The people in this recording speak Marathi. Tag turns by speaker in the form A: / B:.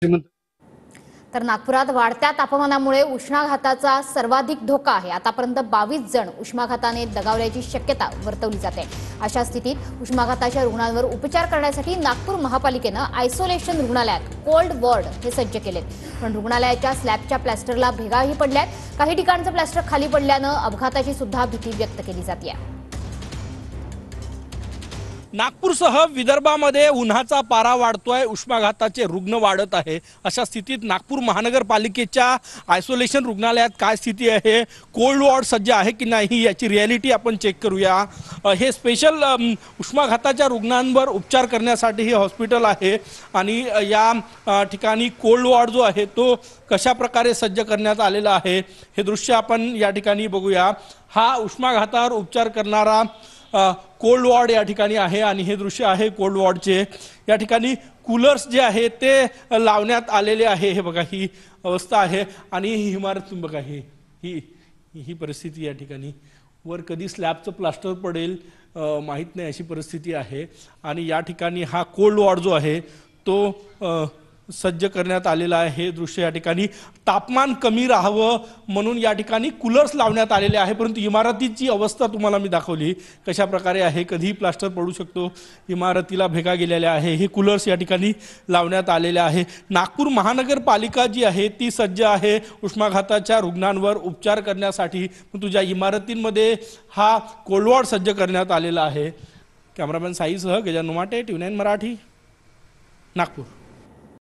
A: तर नागपुरात वाढत्या तापमानामुळे उष्माघाताचा सर्वाधिक धोका आहे। आतापर्यंत 22 जण उष्माघाताने दगावल्याची शक्यता वर्तवली जाते। अशा स्थितीत उष्माघाताच्या रुग्णांवर उपचार करण्यासाठी नागपूर महापालिकेने आयसोलेशन रुग्णालयात कोल्ड वॉर्ड हे सज्ज केलेत। पण रुग्णालयाच्या स्लॅबच्या प्लास्टरला भेगाही पडल्यात। काही ठिकाणचं प्लास्टर खाली पडल्याने अपघाताची सुद्धा भीती व्यक्त केली जाते।
B: नागपूरसह विदर्भामध्ये उन्हाचा पारा वाढतोय, उष्माघाताचे रुग्ण वाढत आहे। अशा स्थितीत नागपूर महानगरपालिकेच्या आयसोलेशन रुग्णालयात काय स्थिती आहे, कोल्ड वॉर्ड सज्ज आहे की नाही याची रिॲलिटी आपण चेक करूया। हे स्पेशल उष्माघाताच्या रुग्णांवर उपचार करण्यासाठी हे हॉस्पिटल आहे आणि या ठिकाणी कोल्ड वॉर्ड जो आहे तो कशा प्रकारे सज्ज करण्यात आलेला आहे हे दृश्य आपण या ठिकाणी बघूया। हा उष्माघातावर उपचार करणारा कोल्ड वॉर्ड या ठिकाणी आहे आणि हे दृश्य आहे कोल्ड वॉर्डचे। या ठिकाणी कूलर्स जे आहे ते लावण्यात आलेले आहे। हे बघा ही अवस्था आहे आणि ही इमारत तुम्ही बघा ही परिस्थिती या ठिकाणी। वर कधी स्लॅबचं प्लास्टर पडेल माहीत नाही अशी परिस्थिती आहे आणि या ठिकाणी हा कोल्ड वॉर्ड जो आहे तो सज्ज करण्यात आलेला आहे। हे दृश्य या ठिकाणी तापमान कमी राहावं म्हणून या ठिकाणी कूलर्स लावण्यात आलेले आहे, परंतु इमारतीची अवस्था तुम्हाला मी दाखवली कशा प्रकारे आहे। कधी प्लास्टर पडू शकतो, इमारतीला भेगा गेलेल्या आहे। हे कूलर्स या ठिकाणी लावण्यात आलेले आहे। नागपूर महानगरपालिका जी आहे ती सज्ज आहे उष्माघाताच्या रुग्णांवर उपचार करण्यासाठी, पण तुझ्या इमारतींमध्ये हा कोल्ड वॉर्ड सज्ज करण्यात आलेला आहे। कॅमेरामॅन साईसह गजानन उमाटे, TV9 मराठी, नागपूर।